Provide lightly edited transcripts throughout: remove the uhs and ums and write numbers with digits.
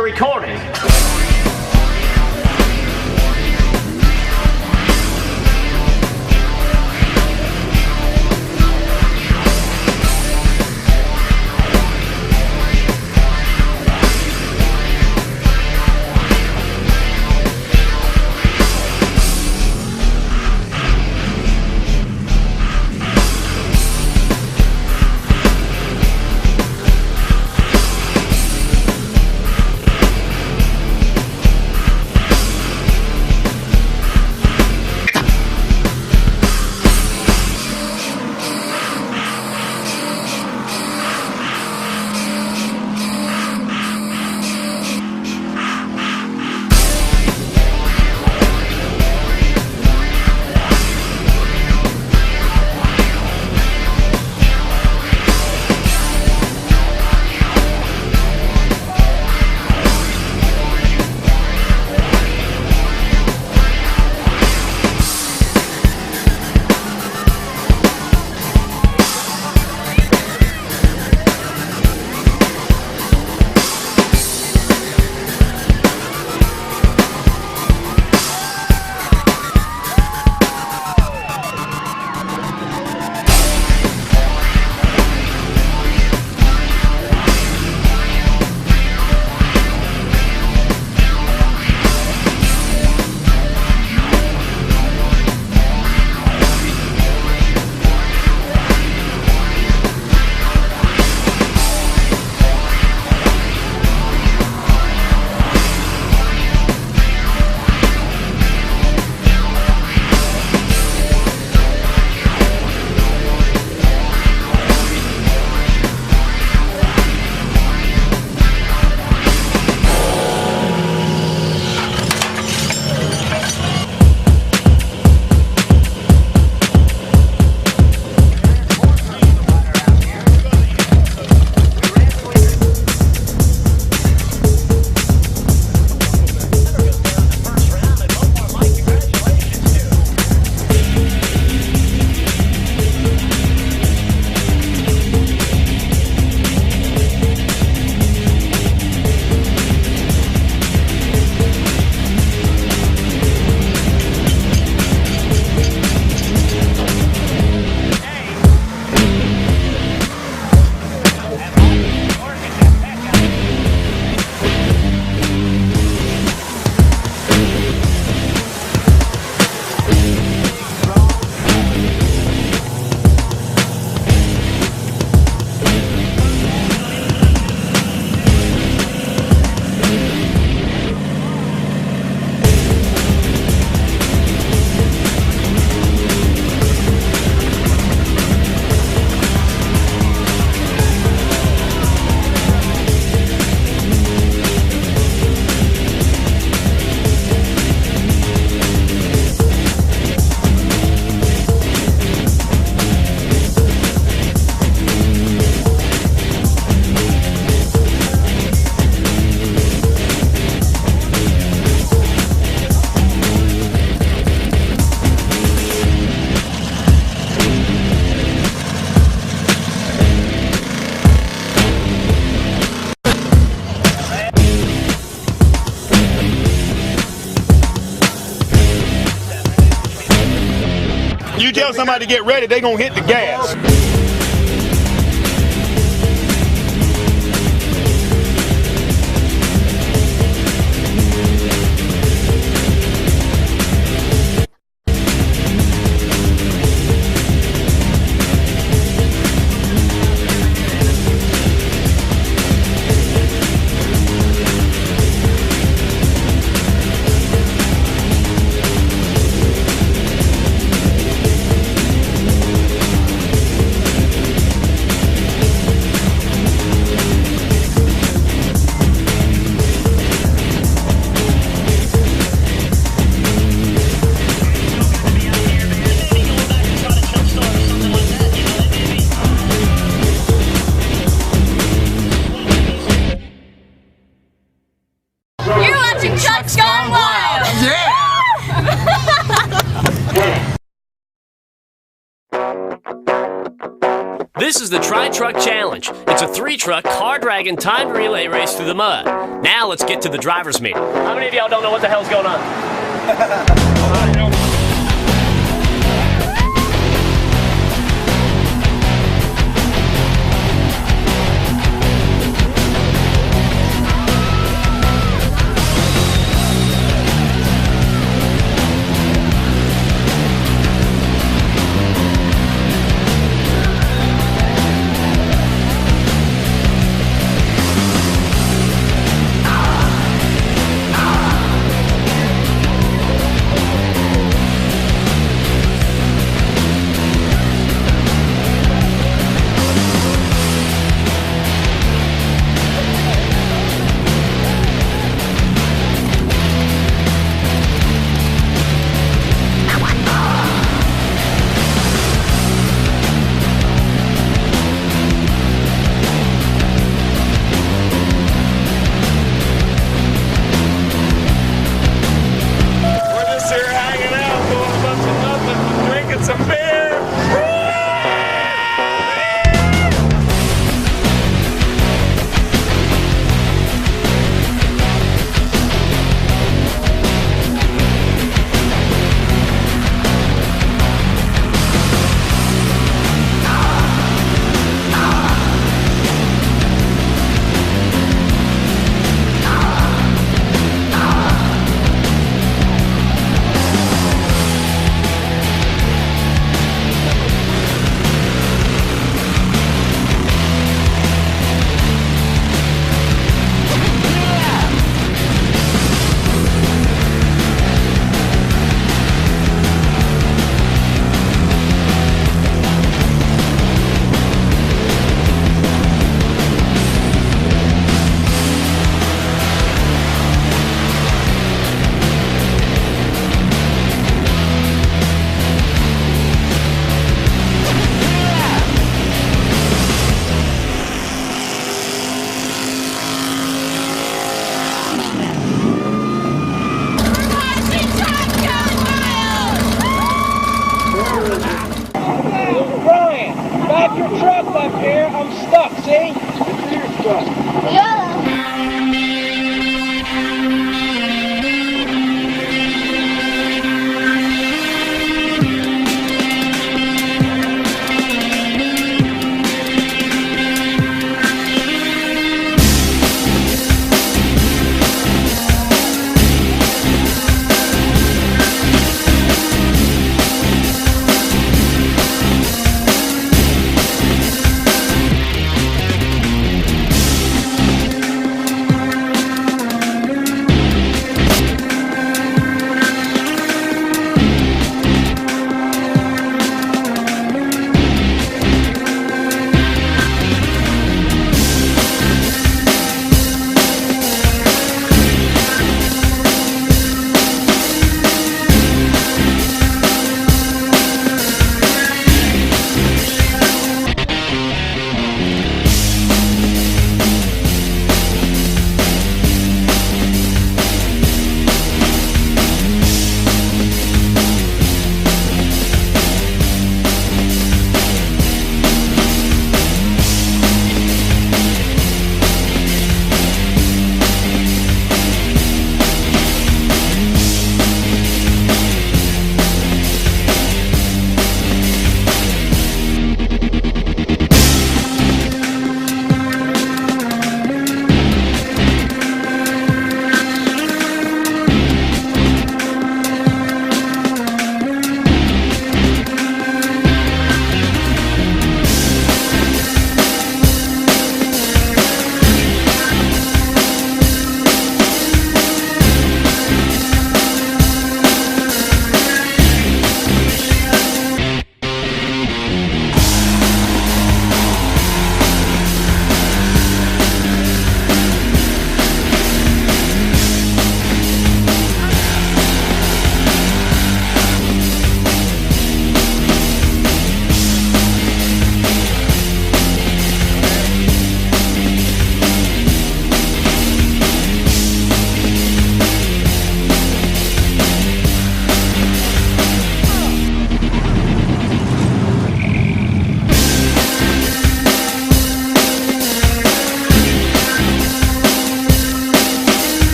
we're recording. You tell somebody to get ready, they gonna hit the gas. This is the Tri-Truck Challenge. It's a 3-truck car-dragging timed relay race through the mud. Now let's get to the driver's meeting. How many of y'all don't know what the hell's going on?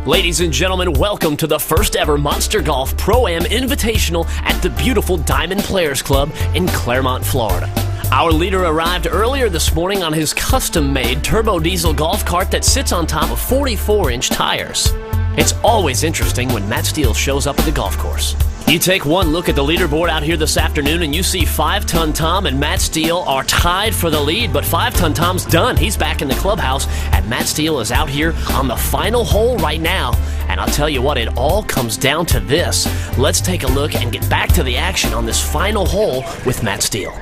Ladies and gentlemen, welcome to the first ever Monster Golf Pro-Am Invitational at the beautiful Diamond Players Club in Claremont, Florida. Our leader arrived earlier this morning on his custom-made turbo diesel golf cart that sits on top of 44-inch tires. It's always interesting when Matt Steele shows up at the golf course. You take one look at the leaderboard out here this afternoon and you see 5-Ton Tom and Matt Steele are tied for the lead, but 5-Ton Tom's done. He's back in the clubhouse, and Matt Steele is out here on the final hole right now. And I'll tell you what, it all comes down to this. Let's take a look and get back to the action on this final hole with Matt Steele.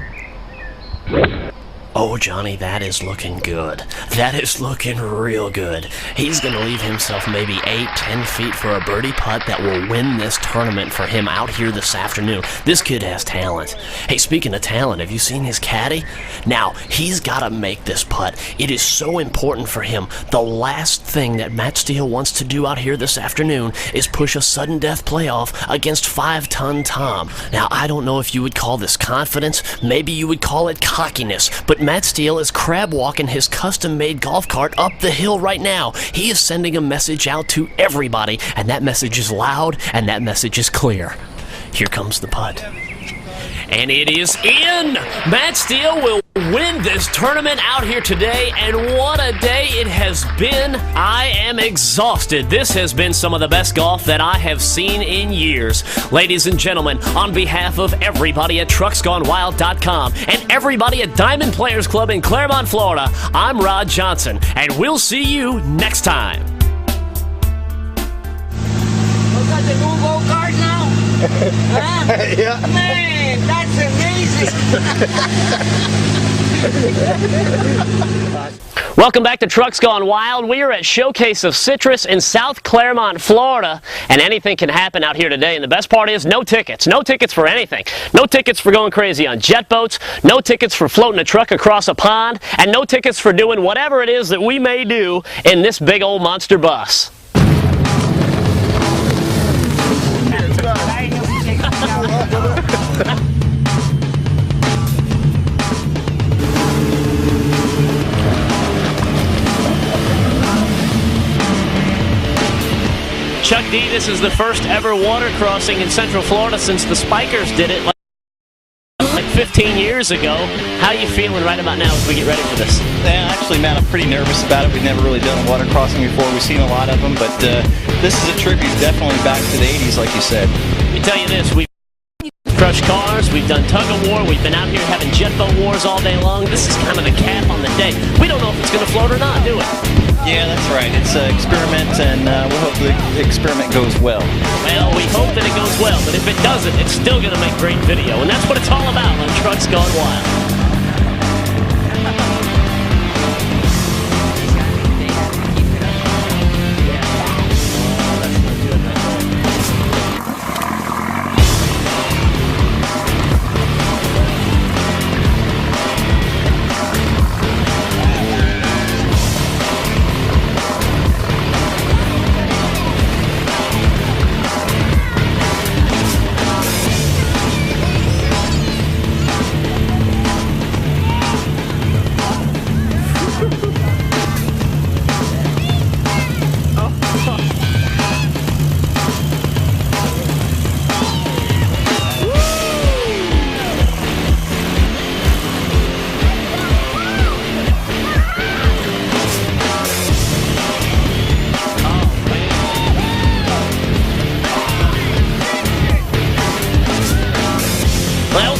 Oh, Johnny, that is looking good. That is looking real good. He's going to leave himself maybe 8-10 feet for a birdie putt that will win this tournament for him out here this afternoon. This kid has talent. Hey, speaking of talent, have you seen his caddy? Now, he's got to make this putt. It is so important for him. The last thing that Matt Steele wants to do out here this afternoon is push a sudden death playoff against 5-Ton Tom. Now, I don't know if you would call this confidence. Maybe you would call it cockiness, but Matt Steele is crab walking his custom-made golf cart up the hill right now. He is sending a message out to everybody, and that message is loud, and that message is clear. Here comes the putt. And it is in! Matt Steele will win this tournament out here today, and what a day it has been. I am exhausted. This has been some of the best golf that I have seen in years. Ladies and gentlemen, on behalf of everybody at TrucksGoneWild.com and everybody at Diamond Players Club in Claremont, Florida, I'm Rod Johnson, and we'll see you next time. We got the new go-kart now? Huh? Yeah. Man, that's amazing. Welcome back to Trucks Gone Wild. We are at Showcase of Citrus in South Claremont, Florida, and anything can happen out here today. And the best part is no tickets. No tickets for anything. No tickets for going crazy on jet boats, no tickets for floating a truck across a pond, and no tickets for doing whatever it is that we may do in this big old monster bus. Chuck D, this is the first ever water crossing in Central Florida since the Spikers did it like 15 years ago. How are you feeling right about now as we get ready for this? Yeah, actually, man, I'm pretty nervous about it. We've never really done a water crossing before. We've seen a lot of them, but this is a tribute definitely back to the 80s, like you said. Let me tell you this, we've crushed cars, we've done tug-of-war, we've been out here having jet boat wars all day long. This is kind of the cap on the day. We don't know if it's going to float or not, do we? Yeah, that's right. It's an experiment, and we hope the experiment goes well. Well, we hope that it goes well, but if it doesn't, it's still going to make great video, and that's what it's all about on Trucks Gone Wild.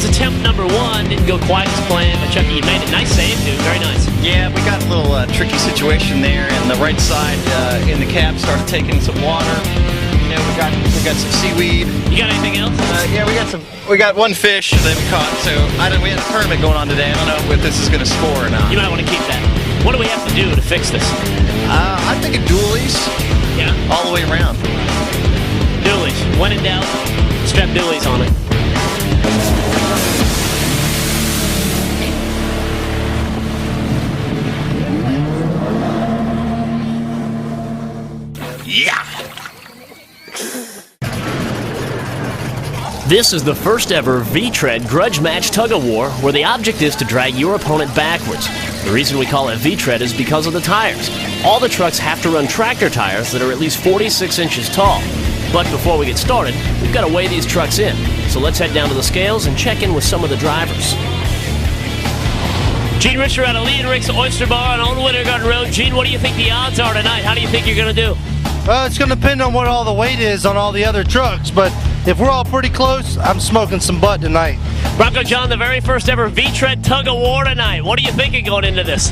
Attempt number one didn't go quite as planned, but Chucky, you made it. Nice save, dude. Very nice. Yeah, we got a little tricky situation there, and the right side in the cab started taking some water. You know, we got some seaweed. You got anything else? Yeah, we got one fish that we caught. So we had a tournament going on today. I don't know if this is going to score or not. You might want to keep that. What do we have to do to fix this? I think of dualies. Yeah. All the way around. Dualies. When in doubt, strap dualies on it. Yeah! This is the first ever V-Tread grudge match tug-of-war where the object is to drag your opponent backwards. The reason we call it V-tread is because of the tires. All the trucks have to run tractor tires that are at least 46 inches tall. But before we get started, we've got to weigh these trucks in. So let's head down to the scales and check in with some of the drivers. Gene Richter out of Lee and Rick's Oyster Bar on Old Winter Garden Road. Gene, what do you think the odds are tonight? How do you think you're going to do? Well, it's going to depend on what all the weight is on all the other trucks, but if we're all pretty close, I'm smoking some butt tonight. Bronco John, the very first ever V-tread tug of war tonight. What are you thinking going into this?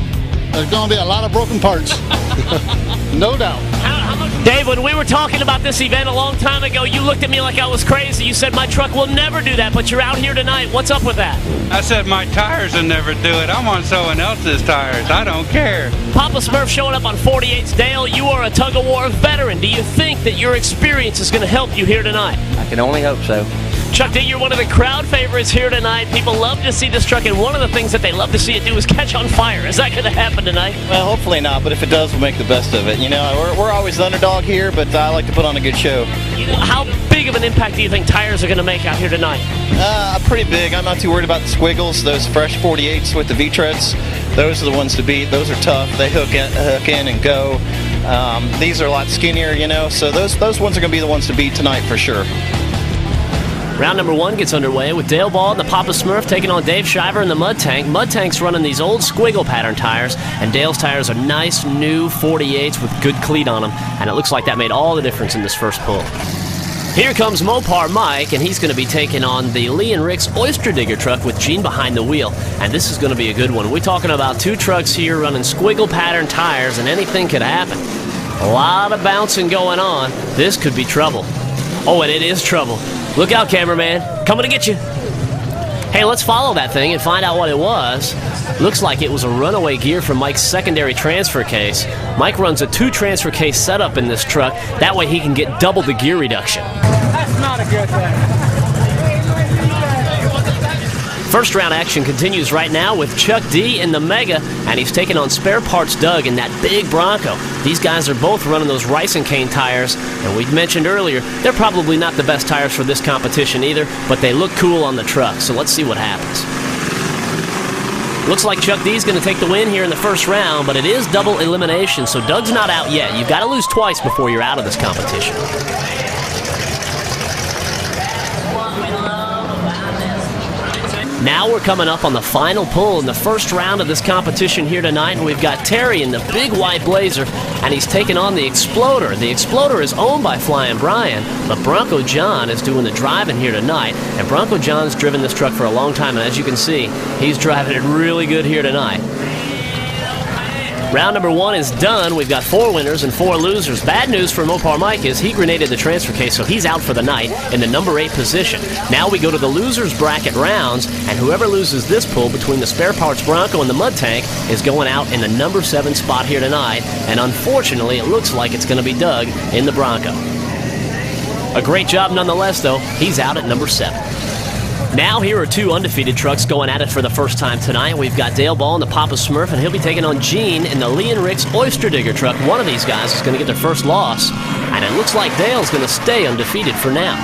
There's going to be a lot of broken parts. No doubt. Dave, when we were talking about this event a long time ago, you looked at me like I was crazy. You said my truck will never do that, but you're out here tonight. What's up with that? I said my tires will never do it. I'm on someone else's tires. I don't care. Papa Smurf showing up on 48's Dale. You are a tug of war veteran. Do you think that your experience is going to help you here tonight? I can only hope so. Chuck D, you're one of the crowd favorites here tonight. People love to see this truck, and one of the things that they love to see it do is catch on fire. Is that going to happen tonight? Well, hopefully not, but if it does, we'll make the best of it. You know, we're always the underdog here, but I like to put on a good show. You know, how big of an impact do you think tires are going to make out here tonight? Pretty big. I'm not too worried about the squiggles. Those fresh 48s with the V-treads, those are the ones to beat. Those are tough. They hook in and go. These are a lot skinnier, you know, so those ones are going to be the ones to beat tonight for sure. Round number one gets underway with Dale Ball and the Papa Smurf taking on Dave Shiver in the Mud Tank. Mud Tank's running these old squiggle pattern tires, and Dale's tires are nice new 48s with good cleat on them, and it looks like that made all the difference in this first pull. Here comes Mopar Mike, and he's going to be taking on the Lee and Rick's Oyster Digger truck with Gene behind the wheel, and this is going to be a good one. We're talking about two trucks here running squiggle pattern tires, and anything could happen. A lot of bouncing going on. This could be trouble. Oh, and it is trouble. Look out, cameraman. Coming to get you. Hey, let's follow that thing and find out what it was. Looks like it was a runaway gear from Mike's secondary transfer case. Mike runs a 2 transfer case setup in this truck. That way he can get double the gear reduction. That's not a good thing. First round action continues right now with Chuck D in the Mega, and he's taking on Spare Parts Doug in that big Bronco. These guys are both running those Rice and Cane tires, and we mentioned earlier, they're probably not the best tires for this competition either, but they look cool on the truck, so let's see what happens. Looks like Chuck D's going to take the win here in the first round, but it is double elimination, so Doug's not out yet. You've got to lose twice before you're out of this competition. Now we're coming up on the final pull in the first round of this competition here tonight, and we've got Terry in the big white Blazer, and he's taking on the Exploder. The Exploder is owned by Flying Brian, but Bronco John is doing the driving here tonight, and Bronco John's driven this truck for a long time, and as you can see, he's driving it really good here tonight. Round number one is done. We've got 4 winners and 4 losers. Bad news for Mopar Mike is he grenaded the transfer case, so he's out for the night in the number 8 position. Now we go to the losers bracket rounds, and whoever loses this pull between the Spare Parts Bronco and the Mud Tank is going out in the number 7 spot here tonight, and unfortunately it looks like it's going to be Doug in the Bronco. A great job nonetheless, though. He's out at number 7. Now here are 2 undefeated trucks going at it for the first time tonight. We've got Dale Ball in the Papa Smurf, and he'll be taking on Gene in the Lee and Rick's Oyster Digger truck. One of these guys is going to get their first loss, and it looks like Dale's going to stay undefeated for now.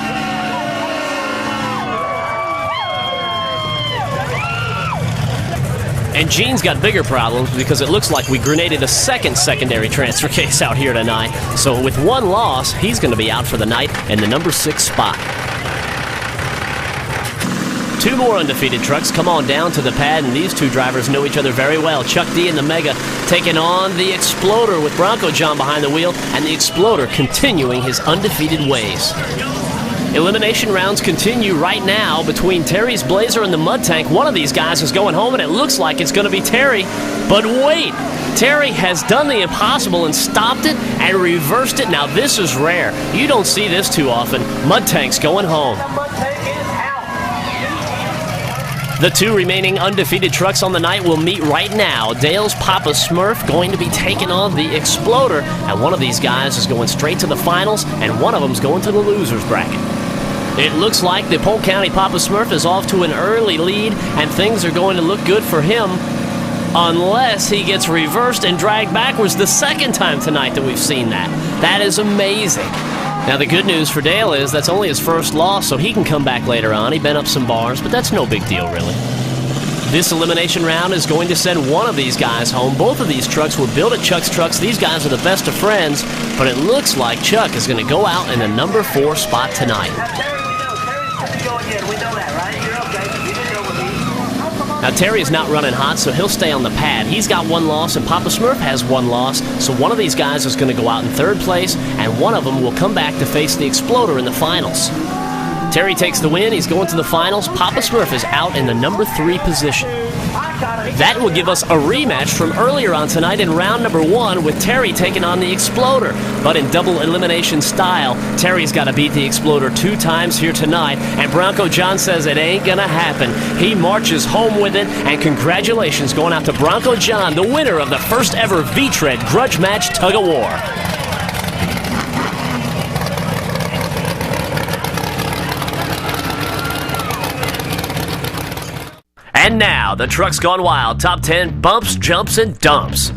And Gene's got bigger problems because it looks like we grenaded a second secondary transfer case out here tonight. So with 1 loss, he's going to be out for the night in the number 6 spot. 2 more undefeated trucks come on down to the pad, and these 2 drivers know each other very well. Chuck D in the Mega taking on the Exploder with Bronco John behind the wheel, and the Exploder continuing his undefeated ways. Elimination rounds continue right now between Terry's Blazer and the Mud Tank. One of these guys is going home, and it looks like it's going to be Terry. But wait, Terry has done the impossible and stopped it and reversed it. Now this is rare. You don't see this too often. Mud Tank's going home. The 2 remaining undefeated trucks on the night will meet right now. Dale's Papa Smurf going to be taking on the Exploder, and one of these guys is going straight to the finals, and one of them's going to the losers bracket. It looks like the Polk County Papa Smurf is off to an early lead, and things are going to look good for him unless he gets reversed and dragged backwards the second time tonight that we've seen that. That is amazing. Now, the good news for Dale is that's only his first loss, so he can come back later on. He bent up some bars, but that's no big deal, really. This elimination round is going to send one of these guys home. Both of these trucks were built at Chuck's Trucks. These guys are the best of friends, but it looks like Chuck is going to go out in the number 4 spot tonight. Now, Terry is not running hot, so he'll stay on the pad. He's got 1 loss, and Papa Smurf has 1 loss, so one of these guys is going to go out in 3rd place, and one of them will come back to face the Exploder in the finals. Terry takes the win. He's going to the finals. Papa Smurf is out in the number 3 position. That will give us a rematch from earlier on tonight in round number 1 with Terry taking on the Exploder. But in double elimination style, Terry's got to beat the Exploder 2 times here tonight, and Bronco John says it ain't gonna happen. He marches home with it, and congratulations going out to Bronco John, the winner of the first ever V-Tread Grudge Match Tug of War. And now, the Trucks Gone Wild Top 10 Bumps, Jumps, and Dumps.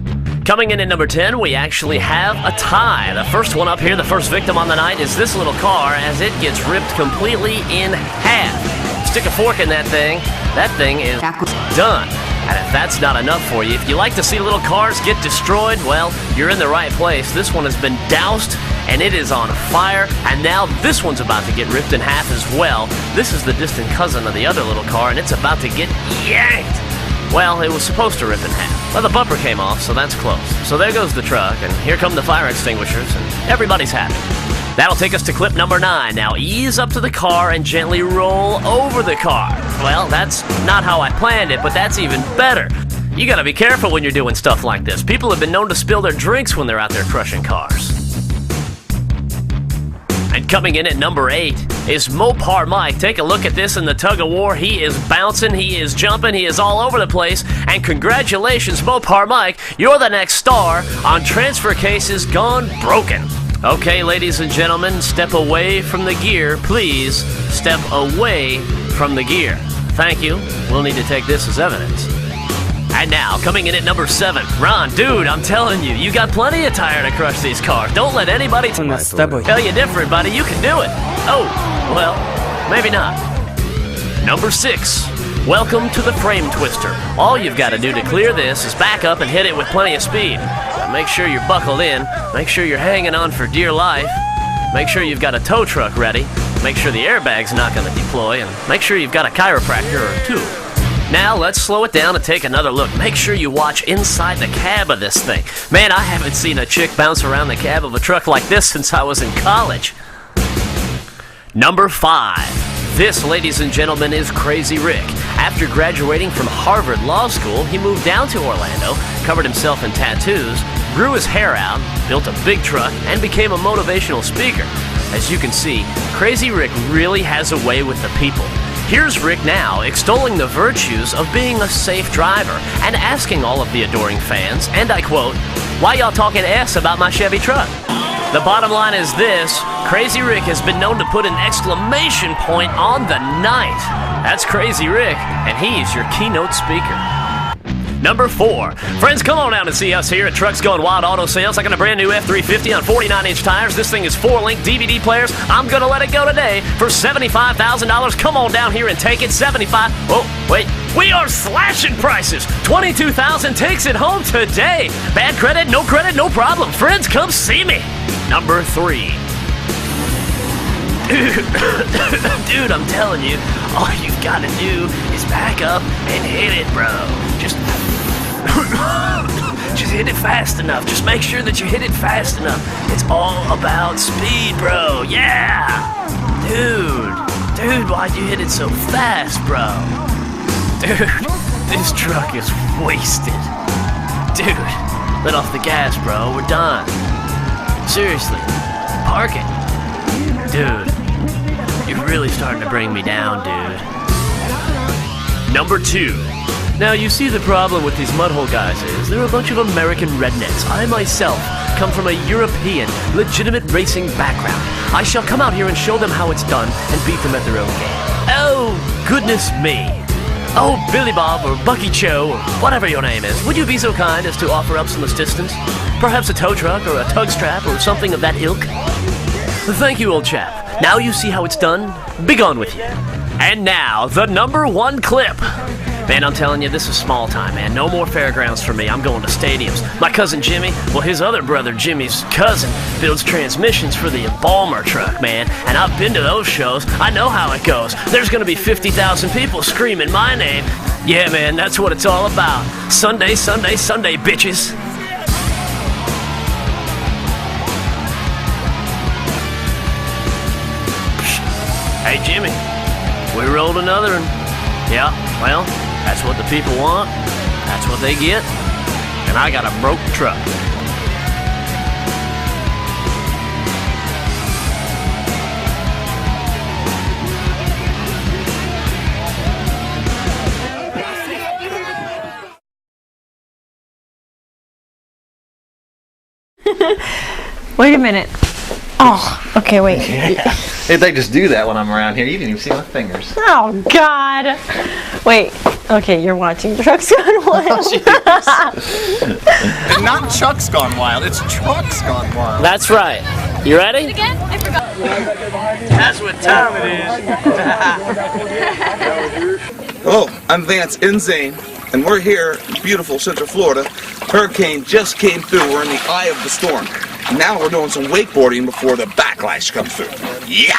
Coming in at number 10, we actually have a tie. The first one up here, the first victim on the night, is this little car as it gets ripped completely in half. Stick a fork in that thing is done. And if that's not enough for you, if you like to see little cars get destroyed, well, you're in the right place. This one has been doused, and it is on fire, and now this one's about to get ripped in half as well. This is the distant cousin of the other little car, and it's about to get yanked. Well, it was supposed to rip in half. Well, the bumper came off, so that's close. So there goes the truck, and here come the fire extinguishers, and everybody's happy. That'll take us to clip number 9. Now ease up to the car and gently roll over the car. Well, that's not how I planned it, but that's even better. You gotta be careful when you're doing stuff like this. People have been known to spill their drinks when they're out there crushing cars. And coming in at number 8 is Mopar Mike. Take a look at this in the tug of war. He is bouncing, he is jumping, he is all over the place. And congratulations, Mopar Mike, you're the next star on Transfer Cases Gone Broken. Okay, ladies and gentlemen, step away from the gear. Please step away from the gear. Thank you. We'll need to take this as evidence. And now, coming in at number 7, Ron, dude, I'm telling you, you got plenty of tire to crush these cars. Don't let anybody tell you different, buddy. You can do it. Oh, well, maybe not. Number 6, welcome to the frame twister. All you've got to do to clear this is back up and hit it with plenty of speed. Now make sure you're buckled in. Make sure you're hanging on for dear life. Make sure you've got a tow truck ready. Make sure the airbag's not going to deploy. And make sure you've got a chiropractor or 2. Now, let's slow it down and take another look. Make sure you watch inside the cab of this thing. Man, I haven't seen a chick bounce around the cab of a truck like this since I was in college. Number 5. This, ladies and gentlemen, is Crazy Rick. After graduating from Harvard Law School, he moved down to Orlando, covered himself in tattoos, grew his hair out, built a big truck, and became a motivational speaker. As you can see, Crazy Rick really has a way with the people. Here's Rick now, extolling the virtues of being a safe driver and asking all of the adoring fans, and I quote, "Why y'all talking S about my Chevy truck?" The bottom line is this: Crazy Rick has been known to put an exclamation point on the night. That's Crazy Rick, and he's your keynote speaker. Number 4. Friends, come on down and see us here at Trucks Gone Wild Auto Sales. I got a brand new F350 on 49-inch tires. This thing is 4-link DVD players. I'm going to let it go today for $75,000. Come on down here and take it. $75,000. Oh, wait. We are slashing prices. $22,000 takes it home today. Bad credit, no problem. Friends, come see me. Number 3. Dude, I'm telling you, all you've got to do is back up and hit it, bro. Just hit it fast enough. Just make sure that you hit it fast enough. It's all about speed, bro. Yeah! Dude, why'd you hit it so fast, bro? Dude, this truck is wasted. Dude, let off the gas, bro. We're done. Seriously, park it. Dude, you're really starting to bring me down, dude. Number 2. Now, you see the problem with these mudhole guys is they're a bunch of American rednecks. I myself come from a European, legitimate racing background. I shall come out here and show them how it's done and beat them at their own game. Oh, goodness me. Oh, Billy Bob or Bucky Cho or whatever your name is, would you be so kind as to offer up some assistance? Perhaps a tow truck or a tug strap or something of that ilk? Thank you, old chap. Now you see how it's done? Be gone with you. And now, the number 1 clip. Man, I'm telling you, this is small time, man. No more fairgrounds for me. I'm going to stadiums. My cousin Jimmy, well, his other brother Jimmy's cousin, builds transmissions for the embalmer truck, man. And I've been to those shows. I know how it goes. There's gonna be 50,000 people screaming my name. Yeah, man, that's what it's all about. Sunday, Sunday, Sunday, bitches. Hey, Jimmy, we rolled another one. Yeah, well, that's what the people want. That's what they get. And I got a broke truck. Wait a minute. Oh, okay, wait. Yeah. If they just do that when I'm around here, you didn't even see my fingers. Oh, God. Wait. Okay, you're watching Trucks Gone Wild. Not Chuck's Gone Wild, it's Trucks Gone Wild. That's right. You ready? Again? I forgot. That's what time it is. Hello, I'm Vance Inzane, and we're here in beautiful Central Florida. Hurricane just came through. We're in the eye of the storm. Now we're doing some wakeboarding before the backlash comes through. Yeah!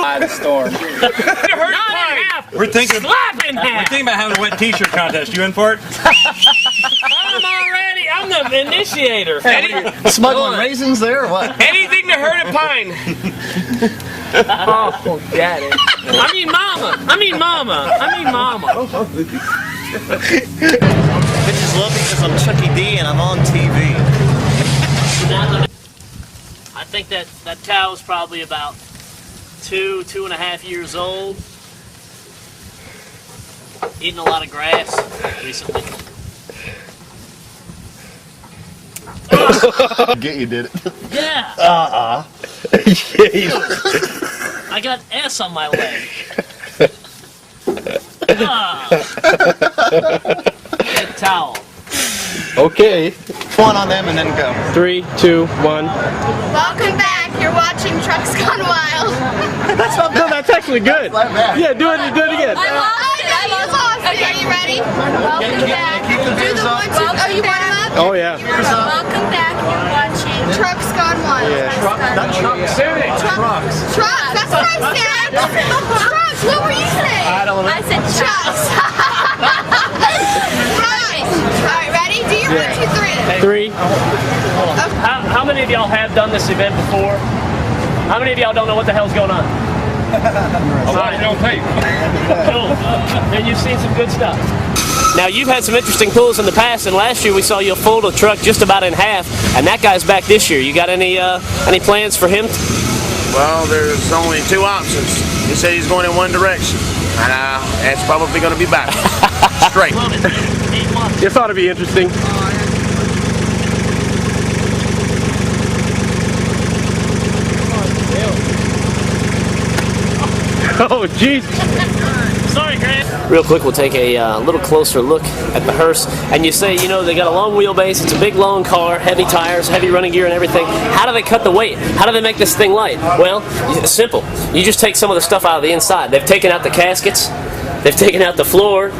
Eye of the storm. We're thinking Slap in half. We're thinking about having a wet t-shirt contest. You in for it? I'm the initiator. Smuggling raisins there or what? Anything to hurt a pine. Oh, daddy. I mean mama. Bitches love me because I'm Chucky D and I'm on TV. I think that cow is probably about 2.5 years old. Eating a lot of grass recently. Get you did it. Yeah. I got S on my leg. Get a towel. Okay. One on them and then go. 3, 2, 1. Welcome back. You're watching Trucks Gone Wild. That's not good. That's actually good. Yeah, do it again. I lost. Okay, are you ready? Welcome back. Keep the Do the up. 1, 2, are you warming up? Oh, yeah. Welcome back. You're watching Trucks Gone Wild. Yeah. Not Chucks. Trucks. That's what I said. Trucks. What were you saying? I don't know. I said Trucks. Right. All right, ready? Do your 1, 2, 3. 3. How many of y'all have done this event before? How many of y'all don't know what the hell's going on? I'm watching on tape. Cool. And you've seen some good stuff. Now, you've had some interesting pulls in the past, and last year we saw you fold a truck just about in half, and that guy's back this year. You got any plans for him? Well, there's only 2 options. He said he's going in one direction, and that's probably going to be back. Straight. You thought it'd be interesting. Oh, jeez. Sorry, Grant. Real quick, we'll take a little closer look at the hearse. And you say, you know, they got a long wheelbase, it's a big, long car, heavy tires, heavy running gear and everything. How do they cut the weight? How do they make this thing light? Well, it's simple. You just take some of the stuff out of the inside. They've taken out the caskets, they've taken out the floor,